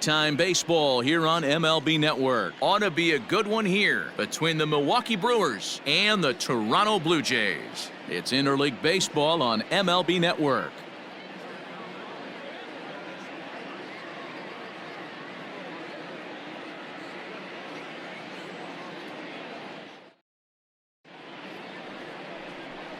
Daytime baseball here on MLB Network. Ought to be a good one here between the Milwaukee Brewers and the Toronto Blue Jays. It's interleague baseball on MLB Network.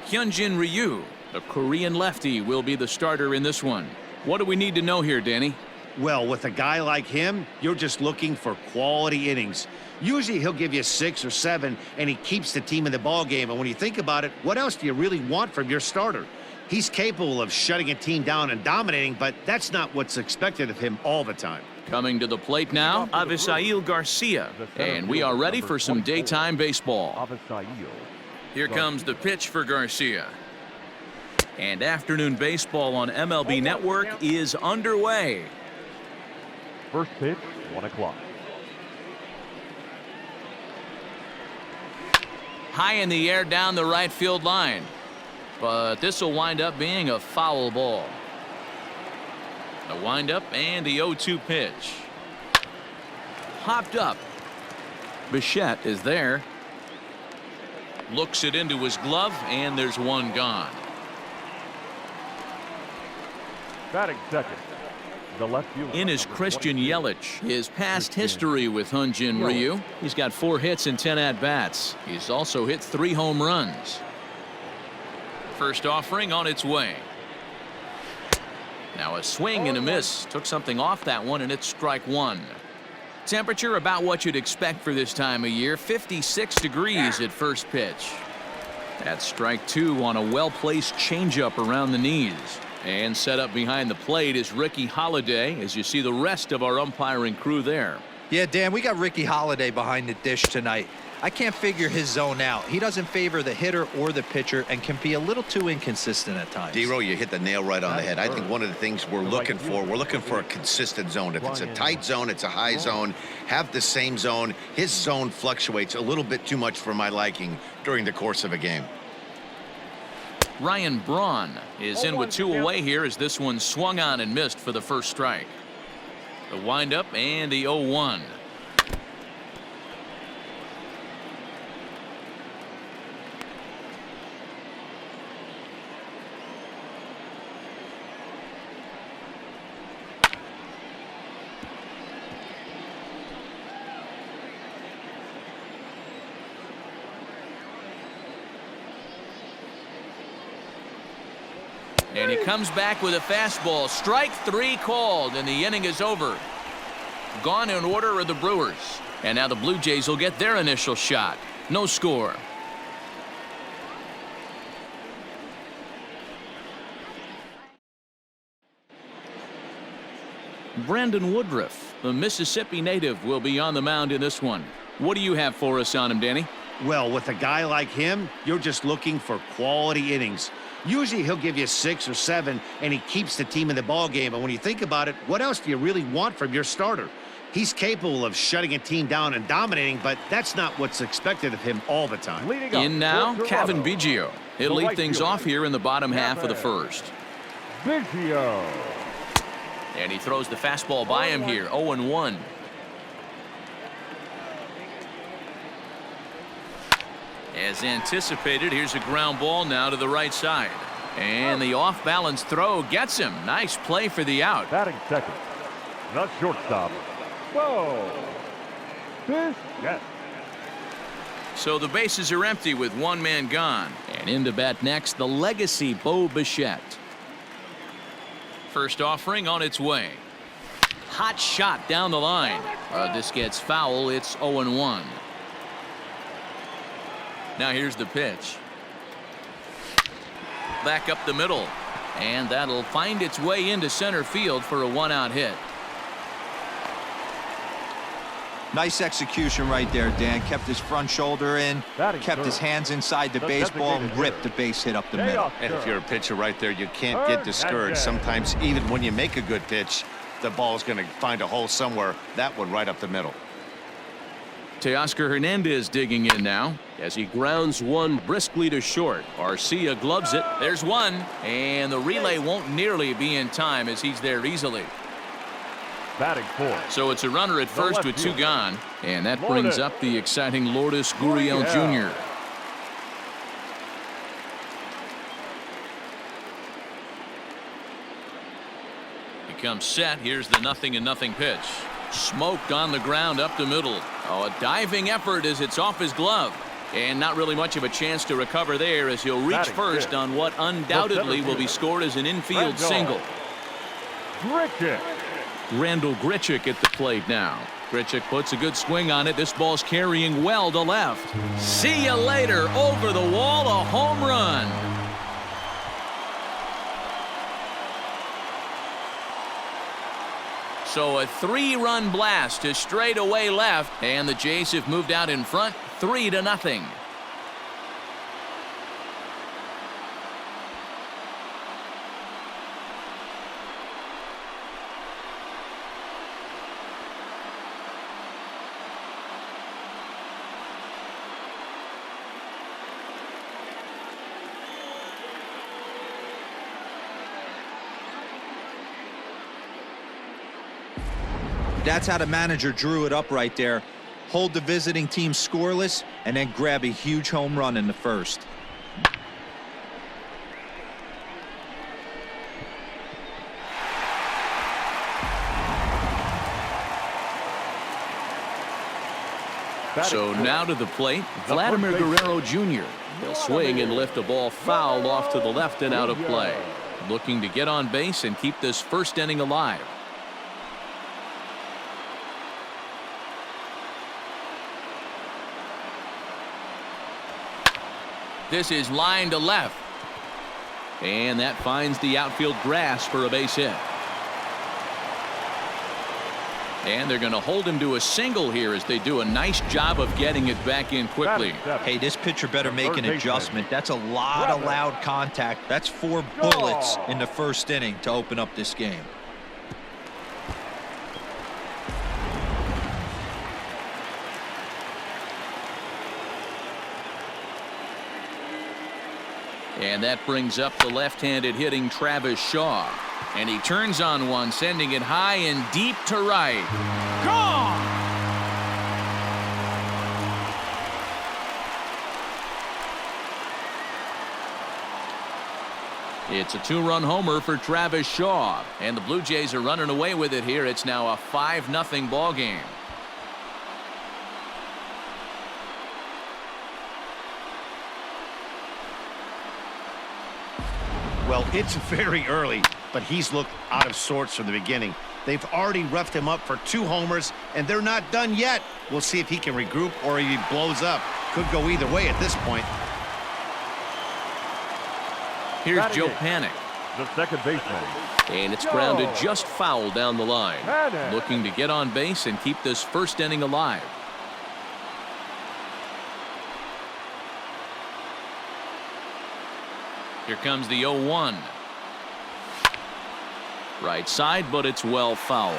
Hyunjin Ryu, the Korean lefty, will be the starter in this one. What do we need to know here, Danny? Well, with a guy like him, you're just looking for quality innings. Usually he'll give you 6 or 7, and he keeps the team in the ball game. And when you think about it, what else do you really want from your starter? He's capable of shutting a team down and dominating, but that's not what's expected of him all the time. Coming to the plate now, Avisail Garcia. And we are ready for some daytime baseball. Here comes the pitch for Garcia. And afternoon baseball on MLB Network is underway. First pitch, 1 o'clock. High in the air down the right field line. But this will wind up being a foul ball. The windup and the 0-2 pitch. Hopped up. Bichette is there. Looks it into his glove, and there's one gone. Batting second, the left fielder. In is Christian Yelich. His past history with Hyunjin Ryu. He's got 4 hits and 10 at-bats. He's also hit 3 home runs. First offering on its way. Now a swing and a miss. Took something off that one, and it's strike 1. Temperature about what you'd expect for this time of year. 56 degrees at first pitch. That's strike 2 on a well-placed changeup around the knees. And set up behind the plate is Ricky Holiday, as you see the rest of our umpiring crew there. Yeah, Dan, we got Ricky Holiday behind the dish tonight. I can't figure his zone out. He doesn't favor the hitter or the pitcher and can be a little too inconsistent at times. D-Row, you hit the nail right on the head. I think one of the things we're looking for a consistent zone. If it's a tight zone, it's a high zone. Have the same zone. His zone fluctuates a little bit too much for my liking during the course of a game. Ryan Braun is in with 2 away here as this one swung on and missed for the first strike. The windup and the 0-1. And he comes back with a fastball. Strike 3 called, and the inning is over. Gone in order are the Brewers. And now the Blue Jays will get their initial shot. No score. Brandon Woodruff, the Mississippi native, will be on the mound in this one. What do you have for us on him, Danny? Well, with a guy like him, you're just looking for quality innings. Usually he'll give you 6 or 7, and he keeps the team in the ball game. And when you think about it, what else do you really want from your starter? He's capable of shutting a team down and dominating, but that's not what's expected of him all the time. In now, Kevin Biggio. He'll lead things off here in the bottom half of the first. Biggio. And he throws the fastball by him here, 0-1. As anticipated, here's a ground ball now to the right side. And the off-balance throw gets him. Nice play for the out. Batting second, the shortstop. Whoa. Bichette. So the bases are empty with 1 man gone. And in to bat next, the legacy Bo Bichette. First offering on its way. Hot shot down the line. This gets foul. It's 0-1. Now here's the pitch. Back up the middle. And that'll find its way into center field for a 1-out hit. Nice execution right there, Dan. Kept his front shoulder in, kept his hands inside the baseball, and ripped the base hit up the middle. And if you're a pitcher right there, you can't get discouraged. Sometimes even when you make a good pitch, the ball's going to find a hole somewhere. That one right up the middle. Teoscar Hernandez digging in now as he grounds one briskly to short. Garcia gloves it. There's one, and the relay won't nearly be in time as he's there easily. Batting fourth. So it's a runner at first with two gone, and that brings up the exciting Lourdes Gurriel Jr. He comes set. Here's the 0-0 pitch. Smoked on the ground up the middle. Oh, a diving effort as it's off his glove. And not really much of a chance to recover there as he'll reach first on what undoubtedly will be scored as an infield single. Grichuk. Randall Grichuk at the plate now. Grichuk puts a good swing on it. This ball's carrying well to left. See you later. Over the wall, a home run. So a 3-run blast to straightaway left, and the Jays have moved out in front 3-0. That's how the manager drew it up right there. Hold the visiting team scoreless and then grab a huge home run in the first. So now to the plate, Vladimir Guerrero Jr. He'll swing and lift a ball foul off to the left and out of play. Looking to get on base and keep this first inning alive. This is line to left. And that finds the outfield grass for a base hit. And they're going to hold him to a single here as they do a nice job of getting it back in quickly. Hey, this pitcher better make an adjustment. That's a lot of loud contact. That's 4 bullets in the first inning to open up this game. And that brings up the left-handed hitting Travis Shaw. And he turns on one, sending it high and deep to right. Gone! It's a 2-run homer for Travis Shaw. And the Blue Jays are running away with it here. It's now a 5-0 ball game. Well, it's very early, but he's looked out of sorts from the beginning. They've already roughed him up for 2 homers, and they're not done yet. We'll see if he can regroup or if he blows up. Could go either way at this point. Here's Joe Panik. The second baseman. And it's grounded just foul down the line. Looking to get on base and keep this first inning alive. Here comes the 0-1. Right side, but it's well foul.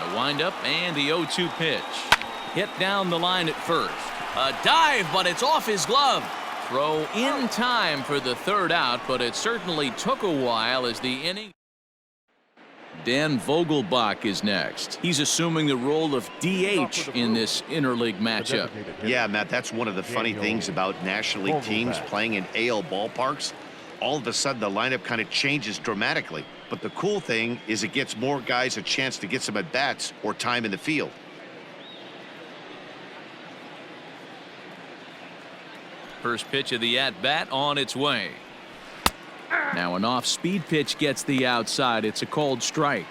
The windup and the 0-2 pitch. Hit down the line at first. A dive, but it's off his glove. Throw in time for the third out, but it certainly took a while as the inning. Dan Vogelbach is next. He's assuming the role of DH in this interleague matchup. Yeah, Matt, that's one of the funny things about National League teams playing in AL ballparks. All of a sudden, the lineup kind of changes dramatically. But the cool thing is it gets more guys a chance to get some at-bats or time in the field. First pitch of the at-bat on its way. Now an off-speed pitch gets the outside. It's a called strike.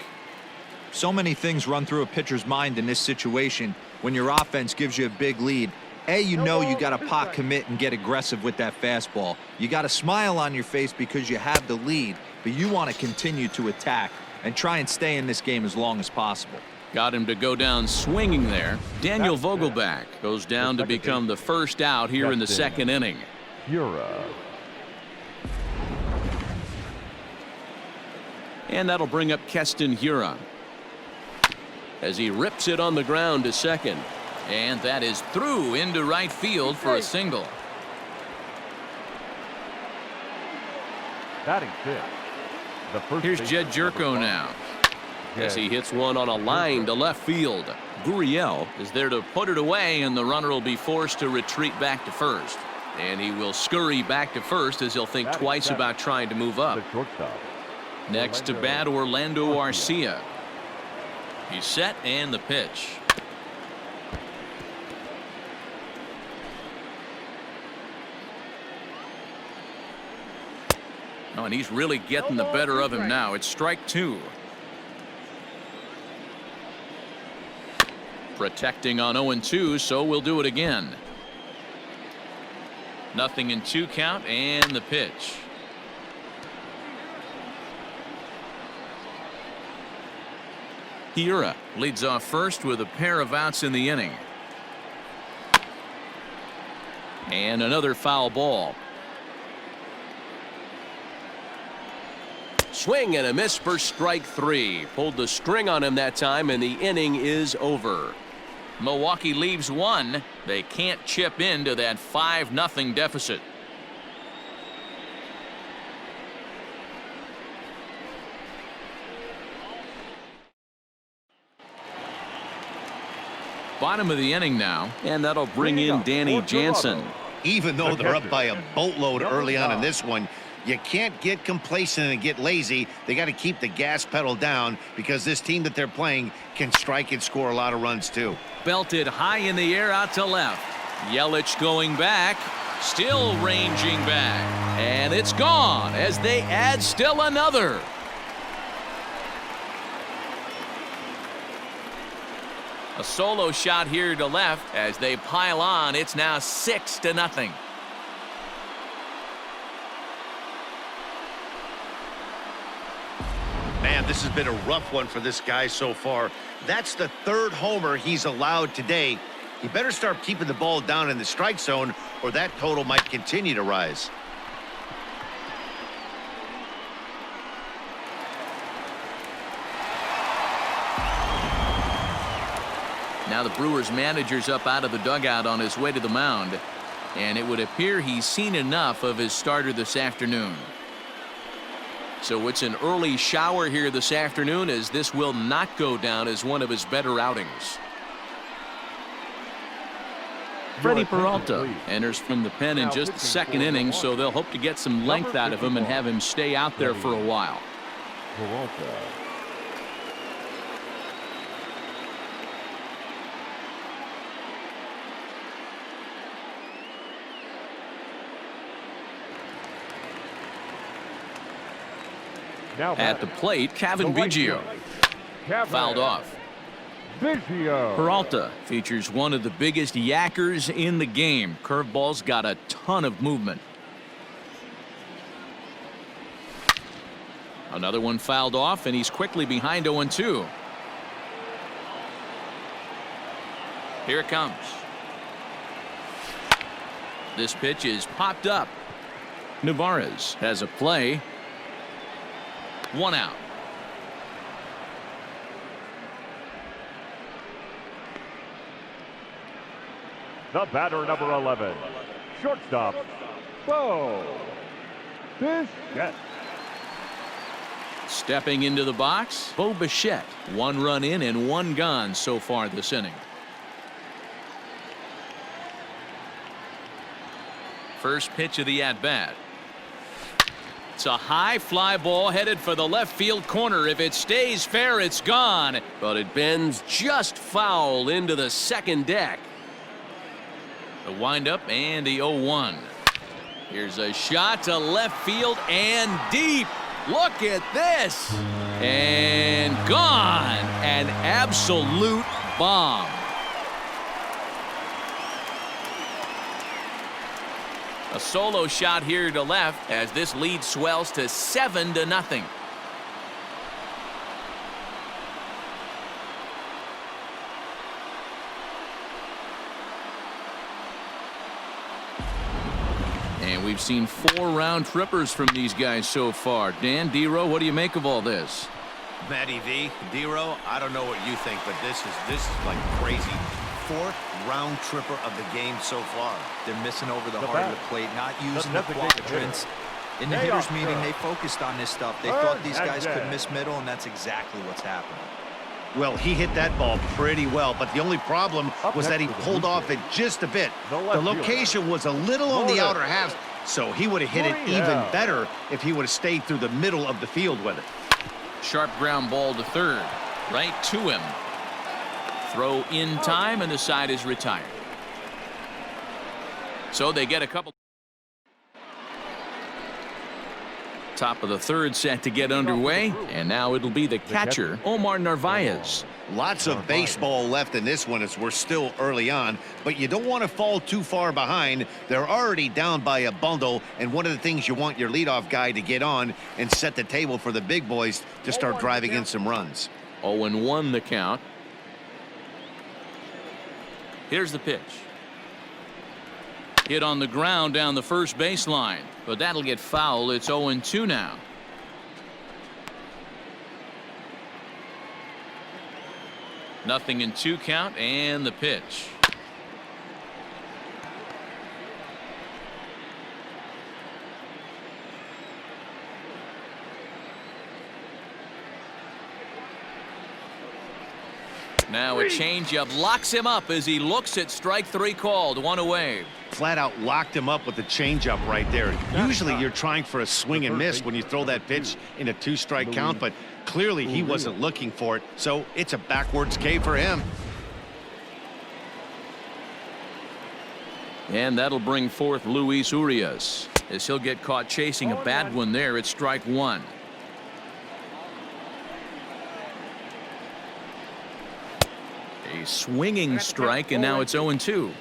So many things run through a pitcher's mind in this situation when your offense gives you a big lead. You know you got to pot commit and get aggressive with that fastball. You got a smile on your face because you have the lead, but you want to continue to attack and try and stay in this game as long as possible. Got him to go down swinging there. Daniel Vogelbach goes down to become the first out here in the second inning. And that'll bring up Keston Hiura as he rips it on the ground to second. And that is through into right field for a single. Batting fifth, The first Here's baseman, Jed Jerko number now. 5. As he hits one on a line to left field. Gurriel is there to put it away, and the runner will be forced to retreat back to first. And he will scurry back to first as he'll think twice about trying to move up. The shortstop. Next to bat, Orlando Arcia. He's set, and the pitch. Oh, and he's really getting the better of him now. It's strike 2. Protecting on 0-2, so we'll do it again. 0-2 count, and the pitch. Hiura leads off first with a pair of outs in the inning. And another foul ball. Swing and a miss for strike 3. Pulled the string on him that time, and the inning is over. Milwaukee leaves 1. They can't chip into that 5-0 deficit. Bottom of the inning now, and that'll bring in Danny Jansen. Even though they're up by a boatload early on in this one, you can't get complacent and get lazy. They got to keep the gas pedal down because this team that they're playing can strike and score a lot of runs too. Belted high in the air out to left. Yelich going back, still ranging back, and it's gone as they add still another. A solo shot here to left as they pile on. It's now 6-0. Man, this has been a rough one for this guy so far. That's the 3rd homer he's allowed today. He better start keeping the ball down in the strike zone, or that total might continue to rise. Now the Brewers manager's up out of the dugout on his way to the mound, and it would appear he's seen enough of his starter this afternoon. So it's an early shower here this afternoon, as this will not go down as one of his better outings. Freddie Peralta enters from the pen in just the 2nd inning, so they'll hope to get some length out of him and have him stay out there for a while. Peralta. Now At the plate, Kevin Biggio. Fouled off. Biggio. Peralta features one of the biggest yackers in the game. Curveball's got a ton of movement. Another one fouled off, and he's quickly behind 0-2. Here it comes. This pitch is popped up. Navarez has a play. 1 out. The batter, number 11. Shortstop, Bo Bichette. Stepping into the box, Bo Bichette. 1 run in and 1 gone so far this inning. First pitch of the at-bat. It's a high fly ball headed for the left field corner. If it stays fair, it's gone. But it bends just foul into the second deck. The windup and the 0-1. Here's a shot to left field and deep. Look at this. And gone. An absolute bomb. A solo shot here to left as this lead swells to 7-0. And we've seen 4 round trippers from these guys so far. Dan, D-Row, what do you make of all this? Matty V, D-Row, I don't know what you think, but this is like crazy. 4th round tripper of the game so far. They're missing over the The heart of bat. the plate, not using The the designated quadrants. In the hitters meeting, they focused on this stuff. They thought these guys could miss middle, and that's exactly what's happened. Well, he hit that ball pretty well, but the only problem was that he pulled off it just a bit. The location was a little on the outer half, so he would have hit it even better if he would have stayed through the middle of the field with it. Sharp ground ball to third. Right to him. Throw in time, and the side is retired. So they get a couple. Top of the third set to get underway, and now it'll be the catcher, Omar Narvaez. Lots of baseball left in this one as we're still early on, but you don't want to fall too far behind. They're already down by a bundle, and one of the things you want your leadoff guy to get on and set the table for the big boys to start driving in some runs. 0-1 the count. Here's the pitch. Hit on the ground down the first baseline, but that'll get foul. It's 0-2 now. Nothing in 2 count, and the pitch. Now a changeup locks him up as he looks at strike 3 called. 1 away. Flat out locked him up with the changeup right there. Usually you're trying for a swing and miss when you throw that pitch in a 2-strike count, but clearly he wasn't looking for it, so it's a backwards K for him. And that'll bring forth Luis Urias as he'll get caught chasing a bad one there at strike 1. A swinging strike, and now it's 0-2.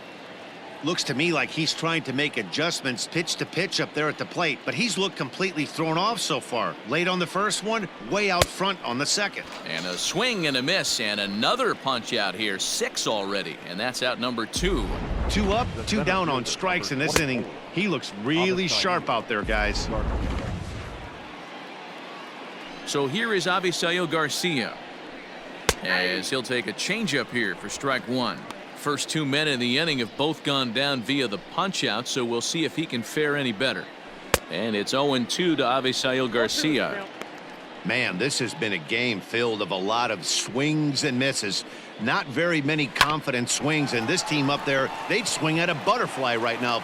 Looks to me like he's trying to make adjustments pitch to pitch up there at the plate, but he's looked completely thrown off so far. Late on the first one, way out front on the second. And a swing and a miss, and another punch out here. 6 already, and that's out number 2. 2 up, 2 down on strikes in this inning. He looks really sharp out there, guys. So here is Avisail Garcia, as he'll take a changeup here for strike 1. First 2 men in the inning have both gone down via the punch out, so we'll see if he can fare any better. And it's 0-2 to Avisail Garcia. Man, this has been a game filled of a lot of swings and misses. Not very many confident swings, and this team up there, they'd swing at a butterfly right now.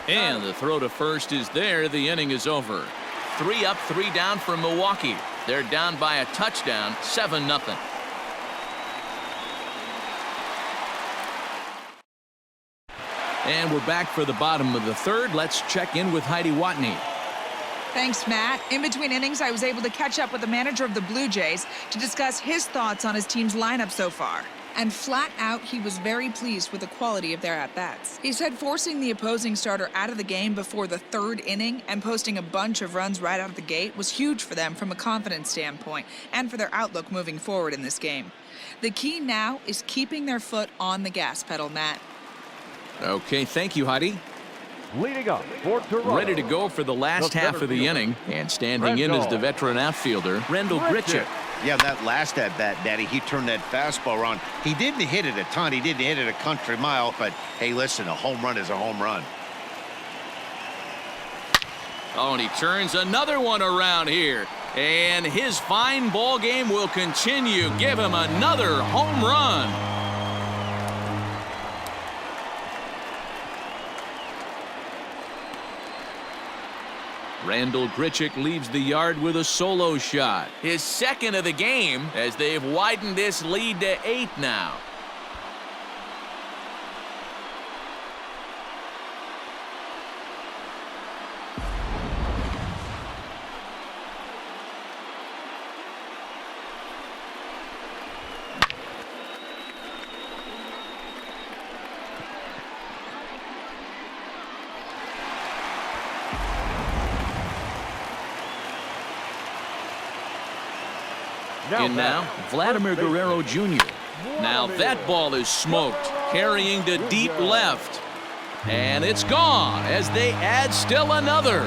And the throw to first is there. The inning is over. 3 up, 3 down for Milwaukee. They're down by a touchdown, 7-0. And we're back for the bottom of the third. Let's check in with Heidi Watney. Thanks, Matt. In between innings, I was able to catch up with the manager of the Blue Jays to discuss his thoughts on his team's lineup so far. And flat out, he was very pleased with the quality of their at-bats. He said forcing the opposing starter out of the game before the 3rd inning and posting a bunch of runs right out of the gate was huge for them from a confidence standpoint and for their outlook moving forward in this game. The key now is keeping their foot on the gas pedal, Matt. Okay, thank you, Heidi. Leading up for Toronto, ready to go for the last half of the inning, and standing in is the veteran outfielder, Rendell Grichuk. Yeah, that last at-bat, Daddy, he turned that fastball around. He didn't hit it a ton. He didn't hit it a country mile, but hey, listen, a home run is a home run. Oh, and he turns another one around here, and his fine ball game will continue. Give him another home run. Rendell Grichuk leaves the yard with a solo shot. His 2nd of the game, as they've widened this lead to 8 now. In now, Vladimir Guerrero Jr. Now that ball is smoked, carrying to deep left. And it's gone as they add still another.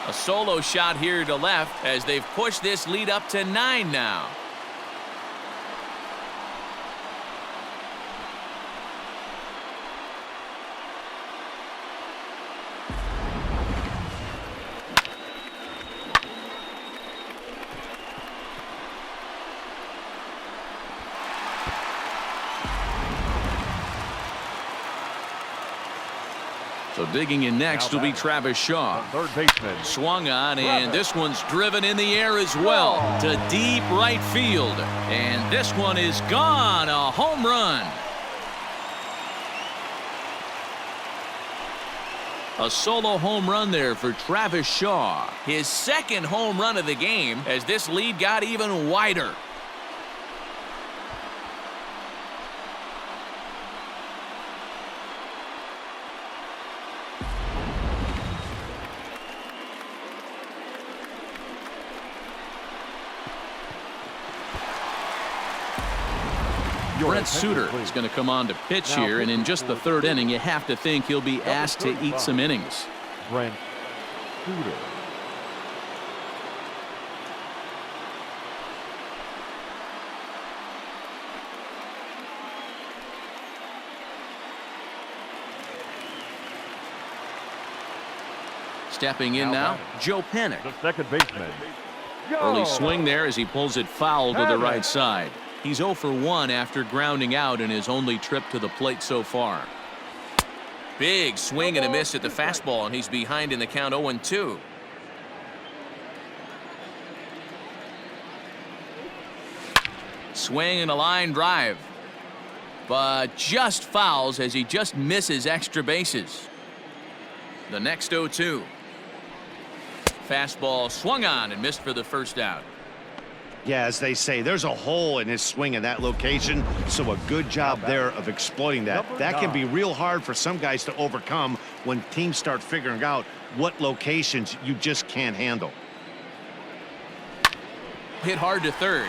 A solo shot here to left as they've pushed this lead up to 9 now. So digging in next will be Travis Shaw. Third baseman. Swung on, and this one's driven in the air as well to deep right field. And this one is gone. A home run. A solo home run there for Travis Shaw. His second home run of the game as this lead got even wider. Brent Suter is going to come on to pitch here, and in just the third inning, you have to think he'll be asked to eat some innings. Brent Suter. Stepping in now, Joe Panik. The second baseman. Early swing there as he pulls it foul to the right side. He's 0 for 1 after grounding out in his only trip to the plate so far. Big swing and a miss at the fastball, and he's behind in the count 0-2. Swing and a line drive, but just fouls as he just misses extra bases. The next 0-2. Fastball swung on and missed for the first out. Yeah, as they say, there's a hole in his swing in that location, so a good job there of exploiting that. That can be real hard for some guys to overcome when teams start figuring out what locations you just can't handle. Hit hard to third,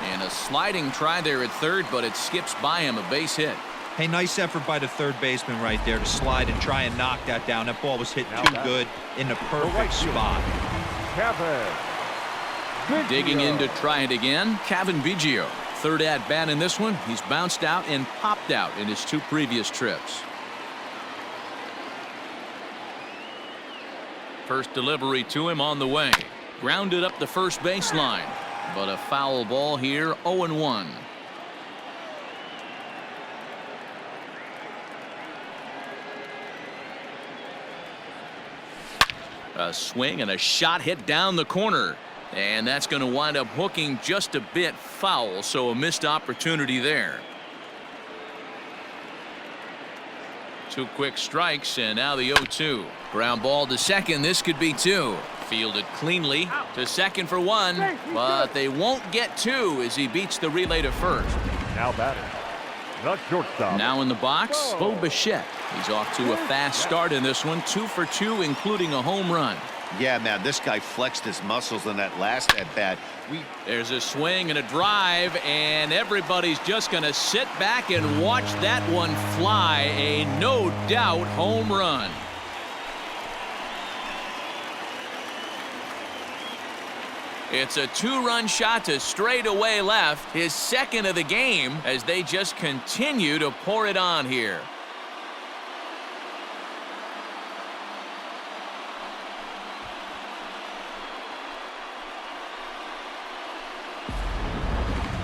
and a sliding try there at third, but it skips by him, a base hit. Hey, nice effort by the third baseman right there to slide and try and knock that down. That ball was hit too good in the perfect spot. Digging in to try it again, Kevin Biggio. Third at bat in this one. He's bounced out and popped out in his 2 previous trips. First delivery to him on the way. Grounded up the first baseline, but a foul ball here, 0-1. A swing and a shot hit down the corner. And that's going to wind up hooking just a bit foul, so a missed opportunity there. 2 quick strikes, and now the 0-2. Ground ball to second. This could be 2. Fielded cleanly to second for 1, but they won't get 2 as he beats the relay to first. Now batting, the shortstop. Now in the box, Bo Bichette. He's off to a fast start in this one, 2 for 2, including a home run. Yeah, man, this guy flexed his muscles in that last at bat. There's a swing and a drive, and everybody's just going to sit back and watch that one fly. A no doubt home run. It's a 2-run shot to straightaway left, his second of the game, as they just continue to pour it on here.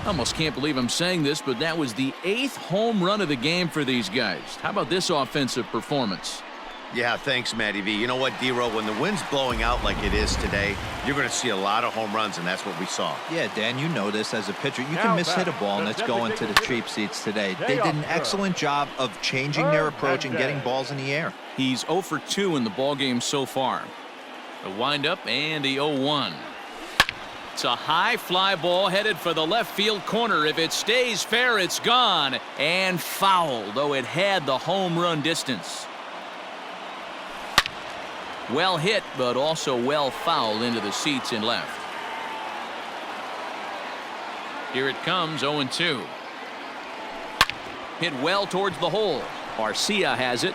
Almost can't believe I'm saying this, but that was the 8th home run of the game for these guys. How about this offensive performance? Yeah, thanks, Matty V. You know what, D-Row, when the wind's blowing out like it is today, you're going to see a lot of home runs, and that's what we saw. Yeah, Dan, you know this as a pitcher. You can miss-hit a ball, and it's going to the cheap seats today. They did an excellent job of changing their approach and getting balls in the air. He's 0 for 2 in the ballgame so far. A windup and a 0-1. It's a high fly ball headed for the left field corner. If it stays fair, it's gone. And foul, though it had the home run distance. Well hit, but also well fouled into the seats in left. Here it comes, 0-2. Hit well towards the hole. Garcia has it.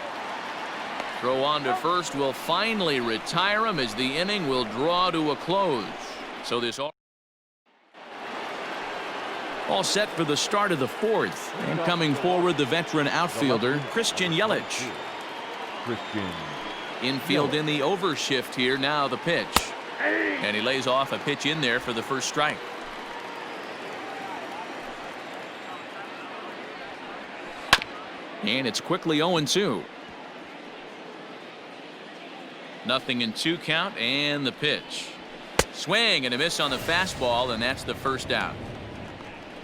Throw on to first will finally retire him as the inning will draw to a close. So this all set for the start of the 4th. And coming forward, the veteran outfielder, Christian Yelich. Infield in the overshift here. Now the pitch. And he lays off a pitch in there for the first strike. And it's quickly 0-2. Nothing in 2 count, and the pitch. Swing and a miss on the fastball, and that's the first out.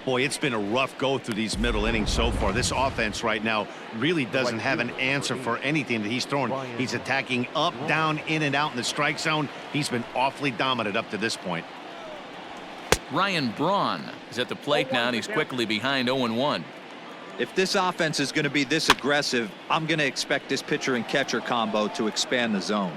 Boy, it's been a rough go through these middle innings so far. This offense right now really doesn't have an answer for anything that he's throwing. He's attacking up, down, in and out in the strike zone. He's been awfully dominant up to this point. Ryan Braun is at the plate now, and he's quickly behind 0-1. If this offense is going to be this aggressive, I'm going to expect this pitcher and catcher combo to expand the zone.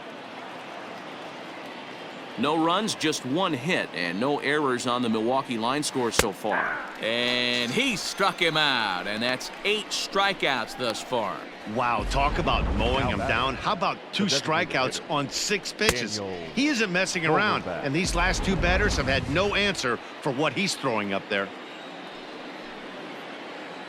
No runs, just 1 hit, and no errors on the Milwaukee line score so far. And he struck him out, and that's 8 strikeouts thus far. Wow, talk about mowing him down. How about 2 strikeouts on 6 pitches? He isn't messing around, and these last 2 batters have had no answer for what he's throwing up there.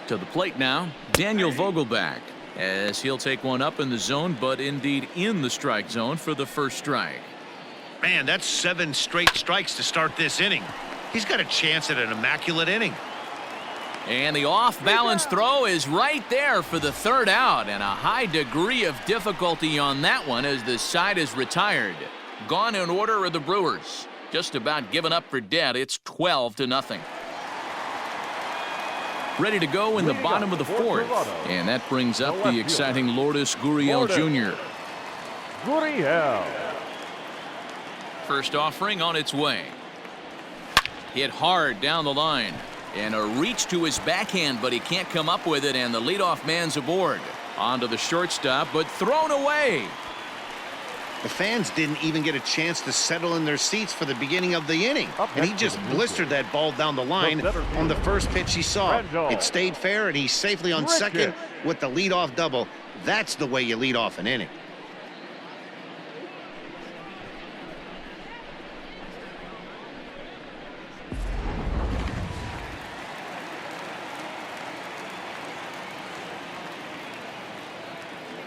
To the plate now, Daniel Vogelback, as he'll take one up in the zone, but indeed in the strike zone for the first strike. Man, that's 7 straight strikes to start this inning. He's got a chance at an immaculate inning. And the off-balance throw is right there for the 3rd out, and a high degree of difficulty on that one as the side is retired. Gone in order are the Brewers. Just about given up for dead. It's 12-0. Ready to go in the bottom of the 4th, and that brings up the exciting Lourdes Gurriel Jr. Gurriel. First offering on its way. Hit hard down the line, and a reach to his backhand, but he can't come up with it, and the leadoff man's aboard. Onto the shortstop, but thrown away. The fans didn't even get a chance to settle in their seats for the beginning of the inning, and he just blistered that ball down the line on the first pitch he saw. It stayed fair, and he's safely on second with the leadoff double. That's the way you lead off an inning.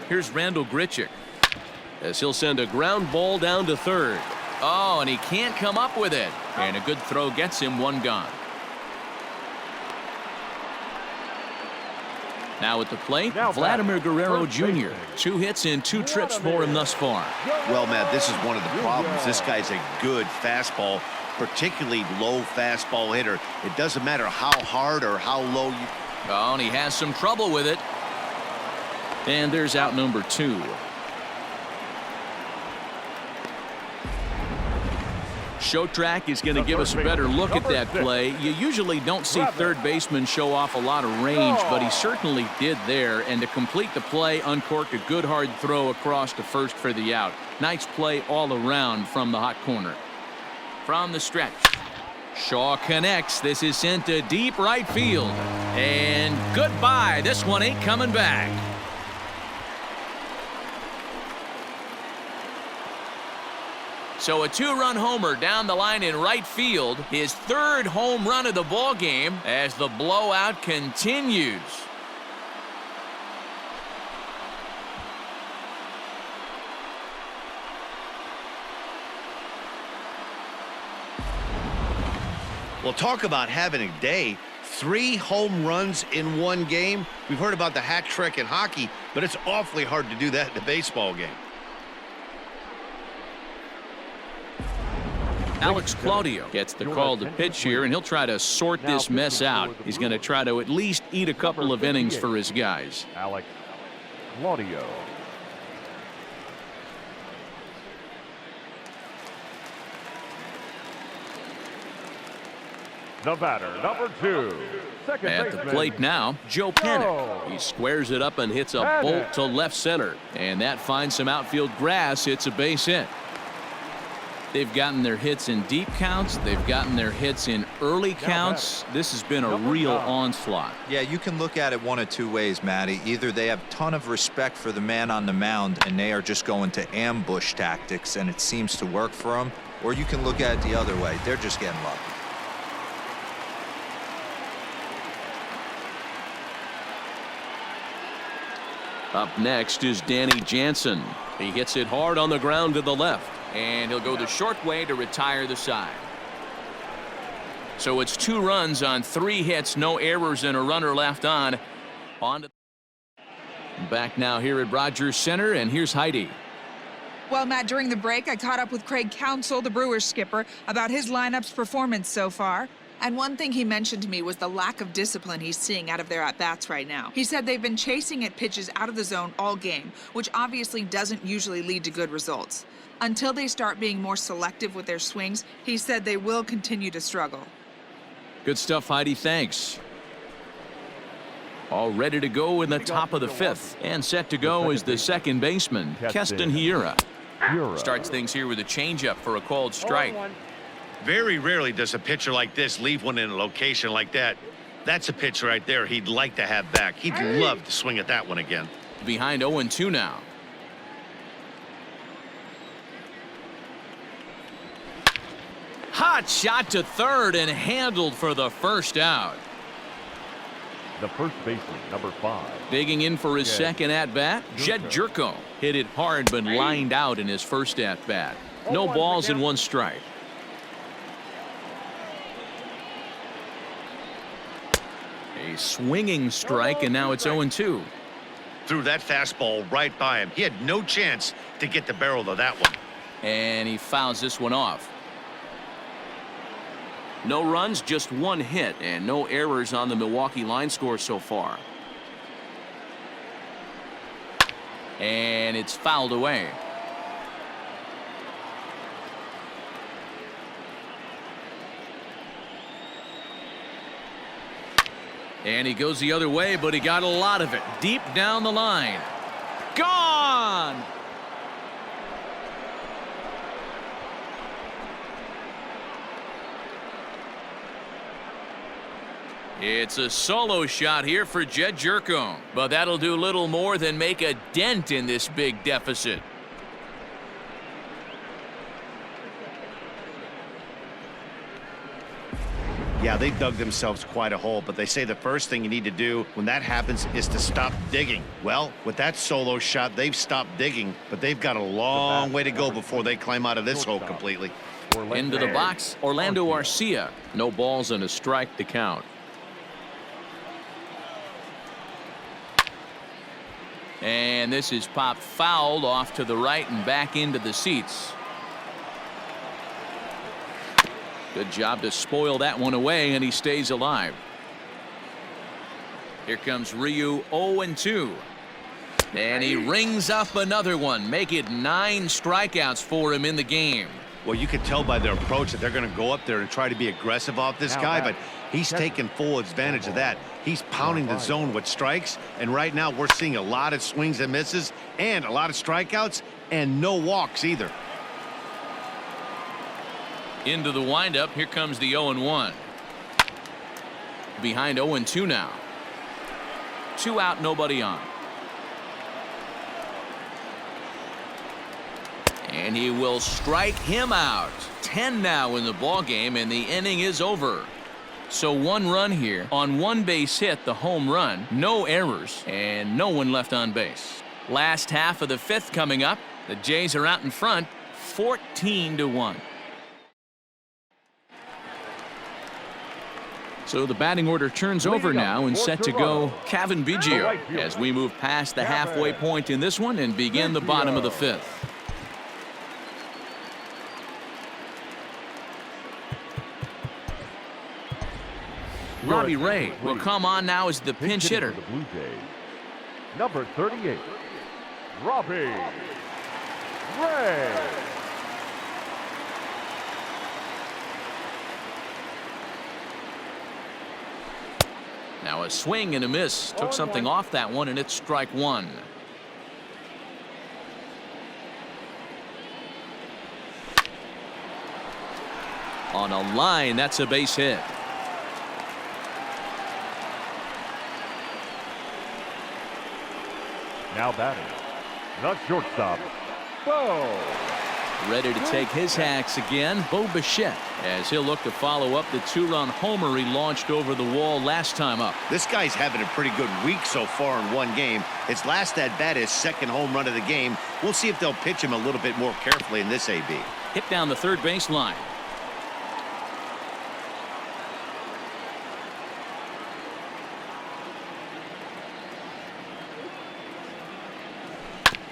Here's Randall Grichuk, As he'll send a ground ball down to 3rd. Oh, and he can't come up with it. And a good throw gets him 1 gone. Now at the plate, Vladimir Guerrero Jr. 2 hits in 2 trips for him thus far. Well, Matt, this is one of the problems. This guy's a good fastball, particularly low fastball hitter. It doesn't matter how hard or how low you... Oh, and he has some trouble with it. And there's out number 2. Show Track is going to give us a better look at that play. You usually don't see third baseman show off a lot of range, but he certainly did there. And to complete the play, uncorked a good hard throw across to first for the out. Nice play all around from the hot corner. From the stretch, Shaw connects. This is sent to deep right field. And goodbye. This one ain't coming back. So a 2-run homer down the line in right field, his 3rd home run of the ball game as the blowout continues. Well, talk about having a day. 3 home runs in 1 game. We've heard about the hat trick in hockey, but it's awfully hard to do that in a baseball game. Alex Claudio gets the call to pitch here, and he'll try to sort this mess out. He's going to try to at least eat a couple of innings for his guys. Alex Claudio. The batter, number 2. Second At the baseman, plate now, Joe Panik. He squares it up and hits a bolt to left center. And that finds some outfield grass. It's a base hit. They've gotten their hits in deep counts. They've gotten their hits in early counts. This has been a real onslaught. Yeah, you can look at it one of 2 ways, Matty. Either they have a ton of respect for the man on the mound and they are just going to ambush tactics and it seems to work for them, or you can look at it the other way. They're just getting lucky. Up next is Danny Jansen. He hits it hard on the ground to the left. And he'll go the short way to retire the side. So it's 2 runs on 3 hits, no errors, and a runner left on. Back now here at Rogers Center, and here's Heidi. Well, Matt, during the break, I caught up with Craig Counsell, the Brewers skipper, about his lineup's performance so far. And one thing he mentioned to me was the lack of discipline he's seeing out of their at-bats right now. He said they've been chasing at pitches out of the zone all game, which obviously doesn't usually lead to good results. Until they start being more selective with their swings, he said they will continue to struggle. Good stuff, Heidi. Thanks. All ready to go in the top of the fifth. And set to go is the second baseman, Keston Hiura. Starts things here with a changeup for a called strike. Very rarely does a pitcher like this leave one in a location like that. That's a pitch right there he'd like to have back. He'd love to swing at that one again. Behind 0-2 now. Hot shot to third and handled for the first out. The first baseman, number 5. Digging in for his second at-bat, Jed Jerko. Hit it hard but lined out in his first at-bat. No balls and 1 strike. A swinging strike, and now it's 0-2. Threw that fastball right by him. He had no chance to get the barrel of that one. And he fouls this one off. No runs, just 1 hit, and no errors on the Milwaukee line score so far. And it's fouled away. And he goes the other way, but he got a lot of it deep down the line. Gone! It's a solo shot here for Jed Jerko, but that'll do little more than make a dent in this big deficit. Yeah, they dug themselves quite a hole, but they say the first thing you need to do when that happens is to stop digging. Well, with that solo shot, they've stopped digging, but they've got a long way to go before they climb out of this hole completely. Into the box, Orlando Arcia. No balls and a strike to count. And this is popped fouled off to the right and back into the seats. Good job to spoil that one away, and he stays alive. Here comes Ryu, 0-2. And he rings up another one. Make it 9 strikeouts for him in the game. Well, you can tell by their approach that they're going to go up there and try to be aggressive off this guy, but he's taking full advantage of that. He's pounding the zone with strikes, and right now we're seeing a lot of swings and misses and a lot of strikeouts and no walks either. Into the windup, here comes the 0-1. Behind 0-2 now. 2 out, nobody on. And he will strike him out. 10 now in the ball game, and the inning is over. So 1 run here on 1 base hit, the home run, no errors, and no one left on base. Last half of the 5th coming up. The Jays are out in front, 14-1. So the batting order turns over now, and set to go Cavan Biggio as we move past the halfway point in this one and begin the bottom of the 5th. Robbie Ray will come on now as the pinch hitter. The Blue Jays, number 38, Robbie Ray. Now a swing and a miss. Took something off that one, and it's strike 1. On a line, that's a base hit. Now batting, the shortstop, Bo. Ready to take his hacks again, Bo Bichette, as he'll look to follow up the 2-run homer he launched over the wall last time up. This guy's having a pretty good week so far in 1 game. His last at bat is 2nd home run of the game. We'll see if they'll pitch him a little bit more carefully in this AB. Hit down the 3rd base line.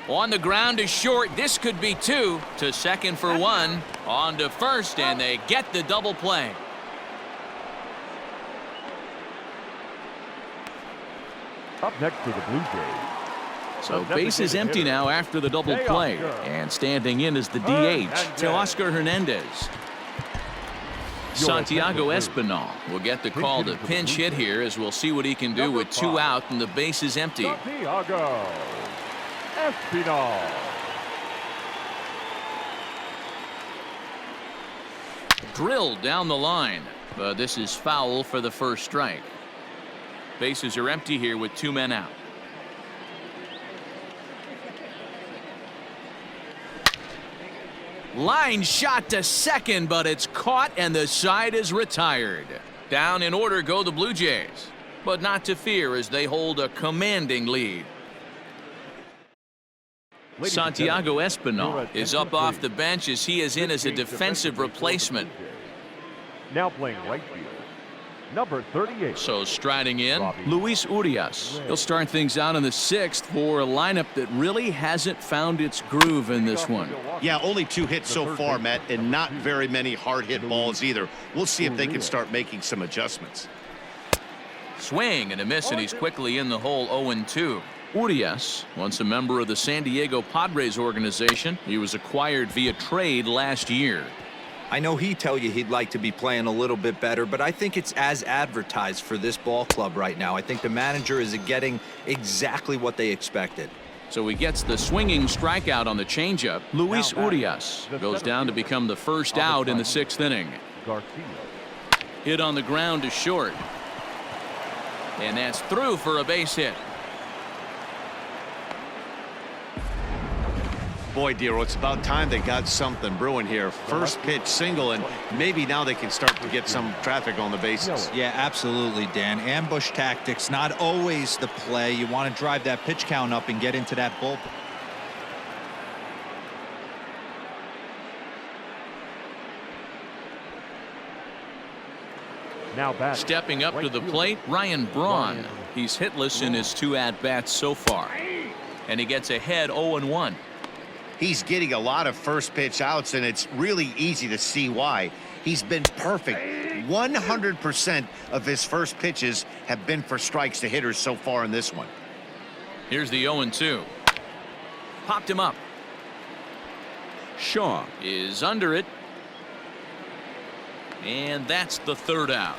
On the ground to short. This could be 2. To second for 1. On to first, and they get the double play. Up next for the Blue Jays. So base is empty now after the double play. And standing in is the DH, Teoscar Hernandez. Santiago Espinal will get the call to pinch hit here, as we'll see what he can do with 2 out and the base is empty. Santiago Espinal. Drilled down the line, but this is foul for the first strike. Bases are empty here with 2 men out. Line shot to second, but it's caught and the side is retired. Down in order go the Blue Jays, but not to fear as they hold a commanding lead. Santiago Espinal is up off the bench as he is in as a defensive replacement. Now playing right field, number 38. So striding in, Luis Urias. He'll start things out in the 6th for a lineup that really hasn't found its groove in this one. Yeah, only 2 hits so far, Matt, and not very many hard hit balls either. We'll see if they can start making some adjustments. Swing and a miss, and he's quickly in the hole. 0-2. Urias, once a member of the San Diego Padres organization, he was acquired via trade last year. I know he'd tell you he'd like to be playing a little bit better, but I think it's as advertised for this ball club right now. I think the manager is getting exactly what they expected. So he gets the swinging strikeout on the changeup. Luis Urias goes down to become the first out in the 6th inning. Garcia. Hit on the ground to short. And that's through for a base hit. Boy, Dero, it's about time they got something brewing here. First pitch single, and maybe now they can start to get some traffic on the bases. Yeah, absolutely, Dan. Ambush tactics, not always the play. You want to drive that pitch count up and get into that bullpen. Now back. Stepping up to the plate, Ryan Braun. He's hitless in his 2 at-bats so far. And he gets ahead 0-1. He's getting a lot of first pitch outs, and it's really easy to see why. He's been perfect. 100% of his first pitches have been for strikes to hitters so far in this one. Here's the 0-2. Popped him up. Shaw is under it. And that's the 3rd out.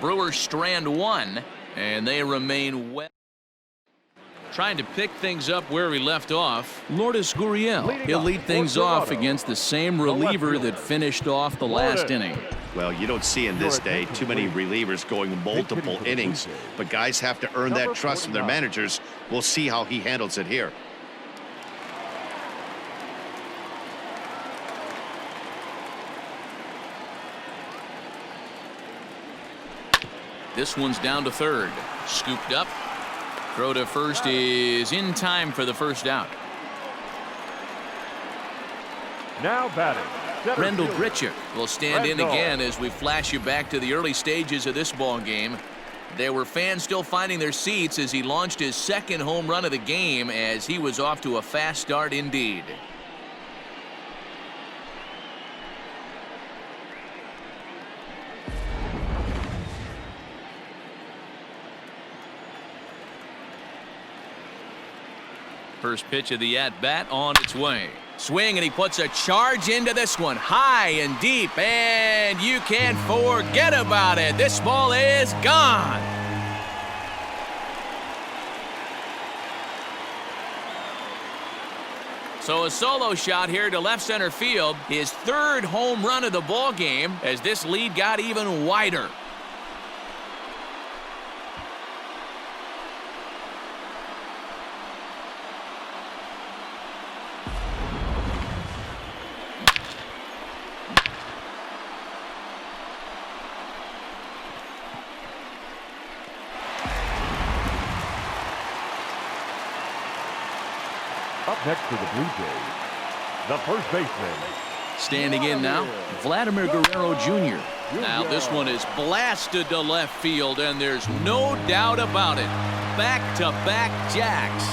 Brewers strand 1, and they remain well. Trying to pick things up where we left off, Lourdes Gurriel. He'll lead things off against the same reliever that finished off the last inning. Well, you don't see in this day too many relievers going multiple innings, but guys have to earn that trust from their managers. We'll see how he handles it here. This one's down to 3rd. Scooped up. Throw to first is in time for the first out. Now batting. Rendell Grichuk will stand in again as we flash you back to the early stages of this ball game. There were fans still finding their seats as he launched his 2nd home run of the game, as he was off to a fast start indeed. First pitch of the at-bat on its way. Swing, and he puts a charge into this one. High and deep, and you can't forget about it. This ball is gone. So a solo shot here to left center field. His 3rd home run of the ball game as this lead got even wider. Up next for the Blue Jays, the first baseman. Standing in now, Vladimir Guerrero Jr. Now this one is blasted to left field, and there's no doubt about it. back-to-back jacks.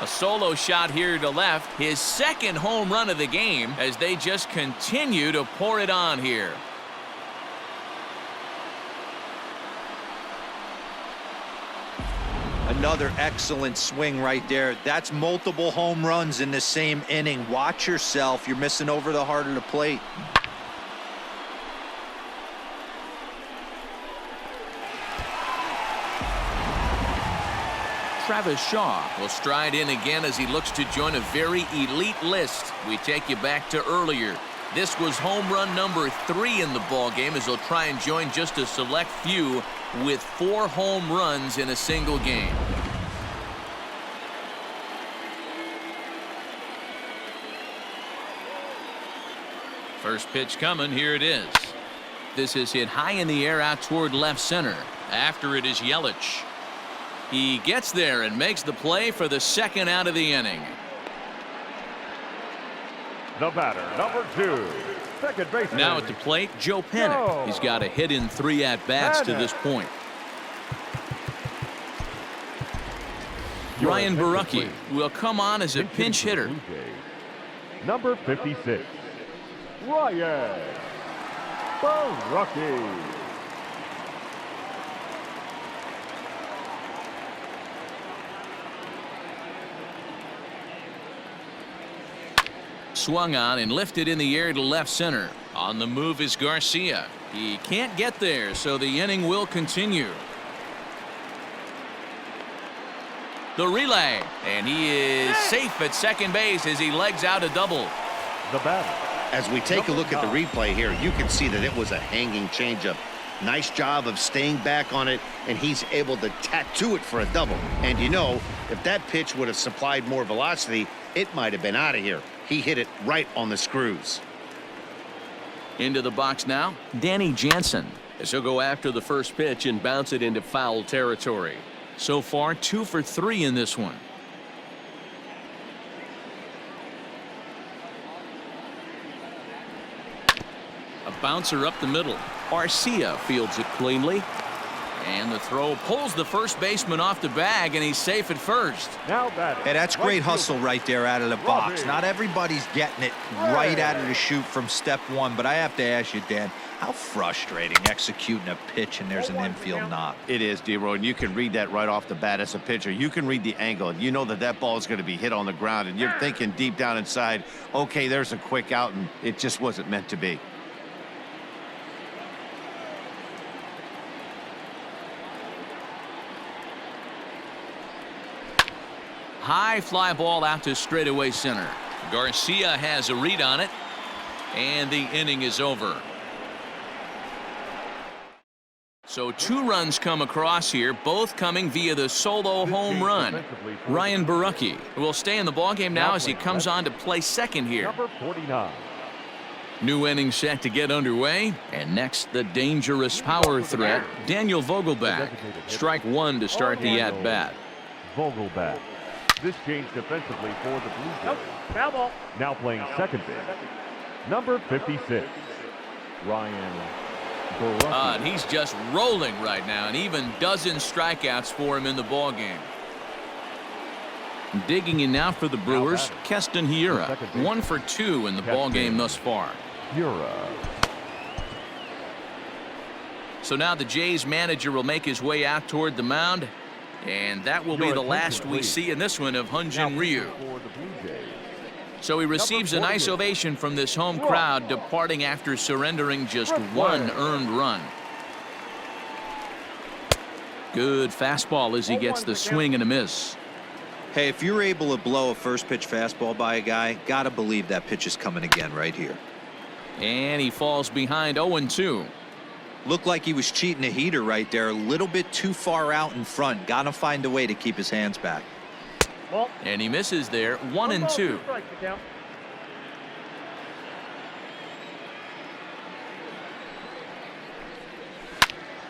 A solo shot here to left, his second home run of the game as they just continue to pour it on here. Another excellent swing right there. That's multiple home runs in the same inning. Watch yourself. You're missing over the heart of the plate. Travis Shaw will stride in again as he looks to join a very elite list. We take you back to earlier. This was home run number 3 in the ball game as he'll try and join just a select few with 4 home runs in a single game. First pitch coming. Here it is. This is hit high in the air out toward left center. After it is Yelich. He gets there and makes the play for the second out of the inning. The batter, number 2, second baseman. Now at the plate, Joe Panik. He's got a hit in 3 at-bats to this point. Ryan Borucki will come on as a pinch hitter. Number 56, Ryan Borucki. Swung on and lifted in the air to left center. On the move is Garcia. He can't get there, so the inning will continue. The relay, and he is safe at second base as he legs out a double. The batter. As we take a look at the replay here, you can see that it was a hanging changeup. Nice job of staying back on it, and he's able to tattoo it for a double. And you know, if that pitch would have supplied more velocity, it might have been out of here. He hit it right on the screws. Into the box now, Danny Jansen. As he'll go after the first pitch and bounce it into foul territory. So far, 2 for 3 in this one. A bouncer up the middle. Garcia fields it cleanly. And the throw pulls the first baseman off the bag, and he's safe at first. Now batting. Hey, that's great hustle right there out of the box. Not everybody's getting it right out of the chute from step 1, but I have to ask you, Dan, how frustrating executing a pitch and there's an infield knock. It is, D-Roy, and you can read that right off the bat as a pitcher. You can read the angle, and you know that that ball is going to be hit on the ground, and you're thinking deep down inside, okay, there's a quick out, and it just wasn't meant to be. High fly ball out to straightaway center. Garcia has a read on it, and the inning is over. So 2 runs come across here, both coming via the solo home run. Ryan Borucki will stay in the ballgame now as he comes on to play second here. Number 49. New inning set to get underway, and next the dangerous power threat, Daniel Vogelbach. Strike 1 to start the at-bat. Vogelbach. This change defensively for the Blue Jays. Foul ball. Now playing second base. Number 56, Ryan Borucki. And he's just rolling right now, and even dozen strikeouts for him in the ballgame. Digging in now for the Brewers, Keston Hiura. 1 for 2 in the ballgame thus far. Hiura. So now the Jays manager will make his way out toward the mound. And that will be the last we see in this one of Hyun-Jin Ryu. So he receives a nice ovation from this home crowd, departing after surrendering just 1 earned run. Good fastball as he gets the swing and a miss. Hey, if you're able to blow a first pitch fastball by a guy, gotta believe that pitch is coming again right here. And he falls behind 0-2. Looked like he was cheating a heater right there, a little bit too far out in front. Gotta find a way to keep his hands back. And he misses there, 1-2.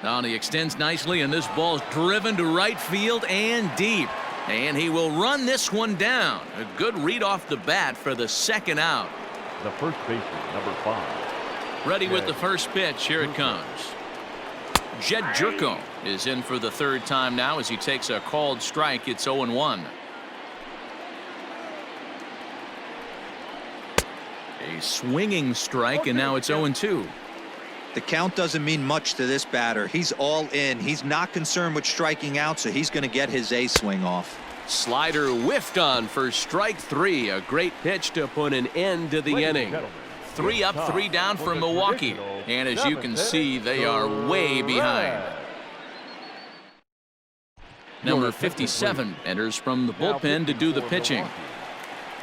Now he extends nicely, and this ball's driven to right field and deep. And he will run this one down. A good read off the bat for the second out. The first baseman, number 5, Ready with the first pitch. Here it comes. Jed Jerko is in for the third time now as he takes a called strike. It's 0-1. A swinging strike, and now it's 0-2. The count doesn't mean much to this batter. He's all in. He's not concerned with striking out, so he's going to get his A swing off. Slider whiffed on for strike 3. A great pitch to put an end to the inning. 3 up, 3 down for Milwaukee. And as you can see, they are way behind. Number 57 enters from the bullpen to do the pitching.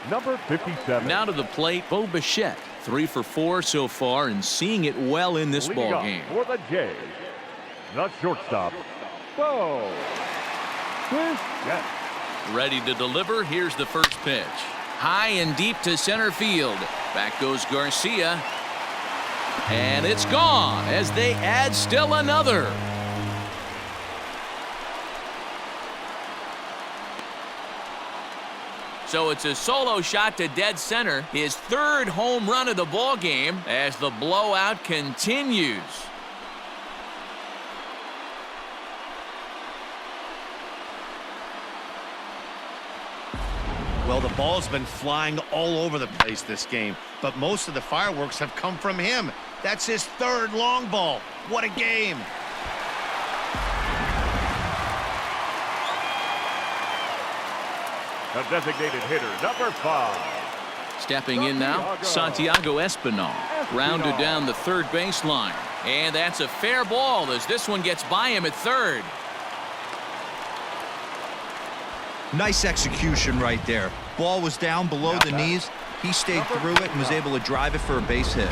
Number 57. Now to the plate, Bo Bichette. 3 for 4 so far and seeing it well in this ball game. For the Jays, the shortstop, Bo Bichette. Ready to deliver. Here's the first pitch. High and deep to center field. Back goes Garcia. And it's gone as they add still another. So it's a solo shot to dead center. His third home run of the ball game as the blowout continues. Well, the ball's been flying all over the place this game, but most of the fireworks have come from him. That's his third long ball. What a game. The designated hitter, number 5. Stepping in now, Santiago Espinal. Grounded down the third baseline. And that's a fair ball as this one gets by him at third. Nice execution right there. Ball was down below the knees. He stayed through it and was able to drive it for a base hit.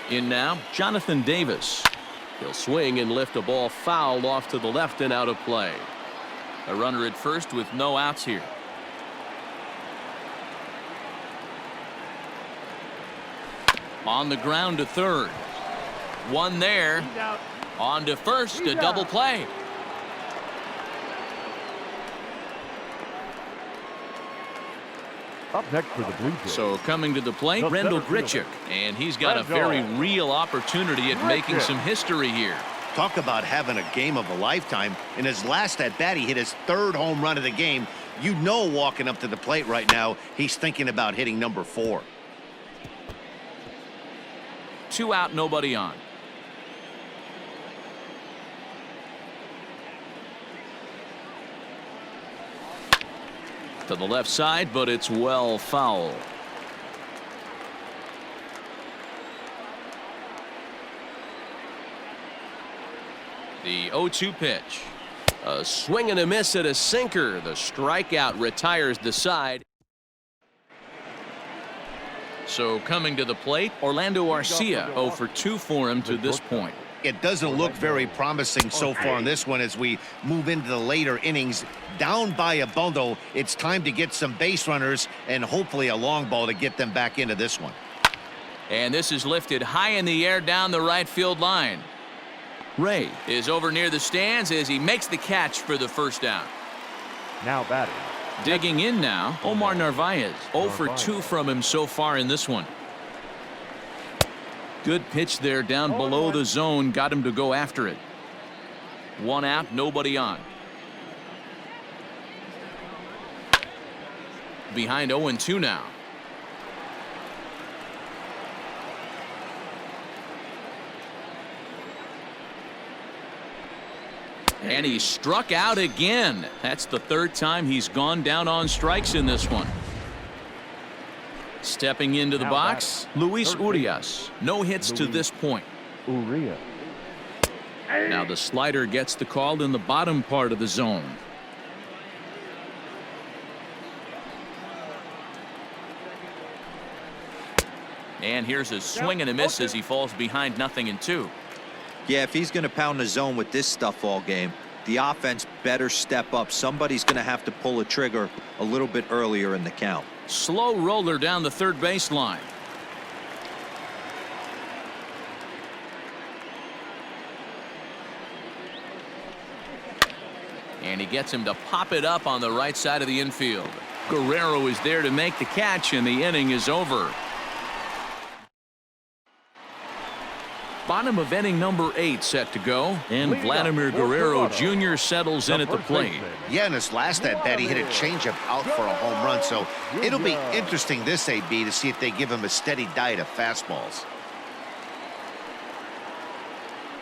In now, Jonathan Davis. He'll swing and lift a ball foul off to the left and out of play. A runner at first with no outs here. On the ground to third. One there. On to first, a double play. Up next for the Blue Jays. So coming to the plate, Rendell Grichuk. And he's got a very real opportunity at making some history here. Talk about having a game of a lifetime. In his last at bat, he hit his third home run of the game. You know, walking up to the plate right now, he's thinking about hitting number 4. 2 out, nobody on. To the left side, but it's well foul. The 0-2 pitch. A swing and a miss at a sinker. The strikeout retires the side. So coming to the plate, Orlando Arcia 0 for 2 for him to this point. It doesn't look very promising so far in this one as we move into the later innings. Down by a bundle, it's time to get some base runners and hopefully a long ball to get them back into this one. And this is lifted high in the air down the right field line. Ray is over near the stands as he makes the catch for the first down. Now batting. Digging in now, Omar Narvaez. 0 for 2 from him so far in this one. Good pitch there down below the zone. Got him to go after it. 1 out, nobody on. Behind 0-2 now. And he struck out again. That's the third time he's gone down on strikes in this one. Stepping into the box, Luis Urias. No hits to this point. Urias. Now the slider gets the call in the bottom part of the zone. And here's a swing and a miss as he falls behind 0-2. Yeah, if he's going to pound the zone with this stuff all game, the offense better step up. Somebody's going to have to pull a trigger a little bit earlier in the count. Slow roller down the third baseline. And he gets him to pop it up on the right side of the infield. Guerrero is there to make the catch, and the inning is over. Bottom of inning number 8 set to go, and Vladimir Guerrero Jr. settles in at the plate. Yeah, in his last at-bat, he hit a changeup out for a home run, so it'll be interesting this AB to see if they give him a steady diet of fastballs.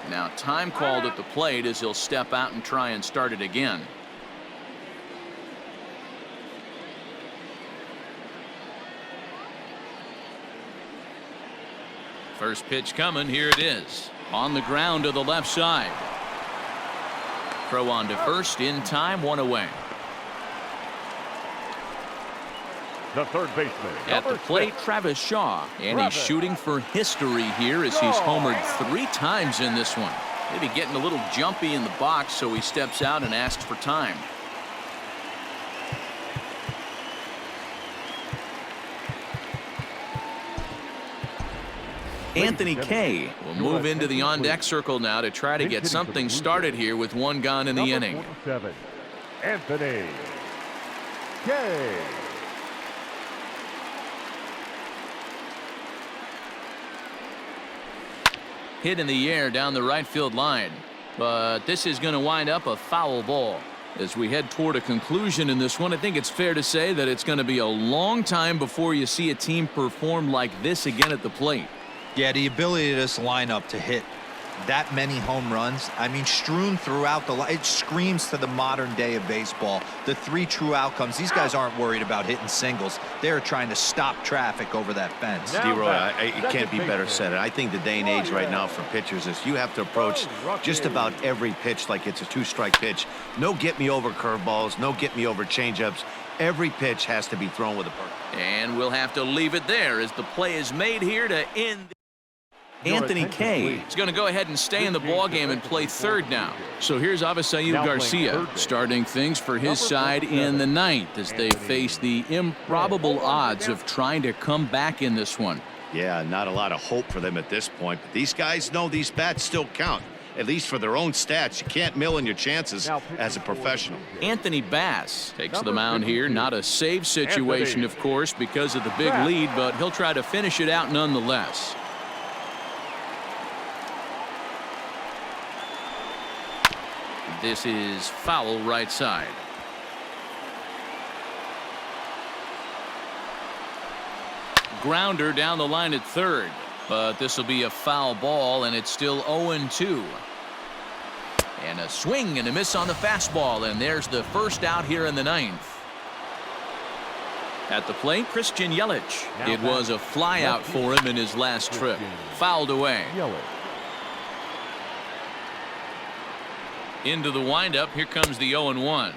Now time called at the plate as he'll step out and try and start it again. First pitch coming. Here it is. On the ground to the left side. Throw on to first in time, 1 away. The third baseman. At the plate, Travis Shaw. And he's shooting for history here as he's homered 3 times in this one. Maybe getting a little jumpy in the box, so he steps out and asks for time. Anthony Kay will move into the on-deck circle now to try to get something started here with 1 gone in the inning. 47, Anthony Kay. Hit in the air down the right field line, but this is going to wind up a foul ball. As we head toward a conclusion in this one, I think it's fair to say that it's going to be a long time before you see a team perform like this again at the plate. Yeah, the ability of this lineup to hit that many home runs, I mean, strewn throughout it screams to the modern day of baseball. The 3 true outcomes. These guys aren't worried about hitting singles. They're trying to stop traffic over that fence. D-Roy, it can't be better said. I think the day and age right now for pitchers is you have to approach just about every pitch like it's a 2-strike pitch. No get-me-over curveballs, no get-me-over changeups. Every pitch has to be thrown with a purpose. And we'll have to leave it there as the play is made here to end. Anthony Kay is going to go ahead and stay in the ballgame and play third now. So here's Avisail Garcia starting things for his side in the 9th as they face the improbable odds of trying to come back in this one. Yeah, not a lot of hope for them at this point, but these guys know these bats still count, at least for their own stats. You can't mill in your chances as a professional. Anthony Bass takes the mound here. Not a save situation, of course, because of the big lead, but he'll try to finish it out nonetheless. This is foul right side. Grounder down the line at third, but this will be a foul ball, and it's still 0-2. And a swing and a miss on the fastball, and there's the first out here in the 9th. At the plate, Christian Yelich. It was a flyout for him in his last trip. Fouled away. Into the windup, here comes the 0-1.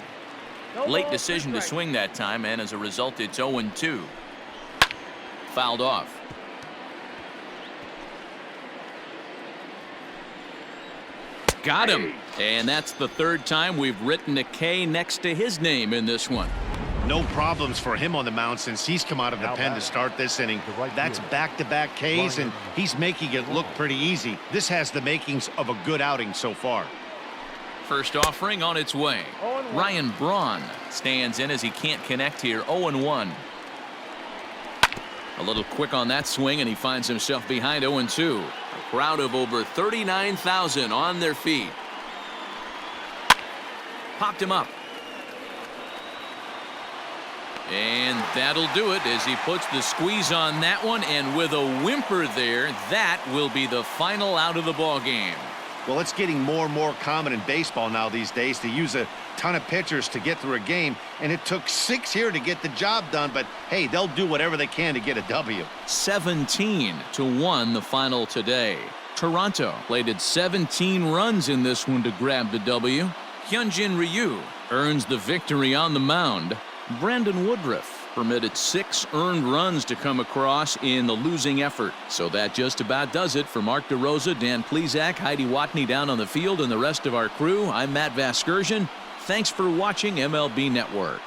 Late decision to swing that time, and as a result, it's 0-2. Fouled off. Got him. And that's the 3rd time we've written a K next to his name in this one. No problems for him on the mound since he's come out of the pen to start this inning. That's back-to-back Ks, and he's making it look pretty easy. This has the makings of a good outing so far. First offering on its way. Ryan Braun stands in as he can't connect here. 0-1. A little quick on that swing, and he finds himself behind 0-2. A crowd of over 39,000 on their feet. Popped him up. And that'll do it as he puts the squeeze on that one, and with a whimper there, that will be the final out of the ball game. Well, it's getting more and more common in baseball now these days to use a ton of pitchers to get through a game, and it took 6 here to get the job done, but hey, they'll do whatever they can to get a W. 17-1 the final today. Toronto plated 17 runs in this one to grab the W. Hyunjin Ryu earns the victory on the mound. Brandon Woodruff permitted 6 earned runs to come across in the losing effort. So that just about does it. For Mark DeRosa, Dan Plesac, Heidi Watney down on the field, and the rest of our crew, I'm Matt Vasgersian. Thanks for watching MLB Network.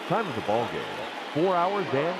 Time of the ball game, 4 hours and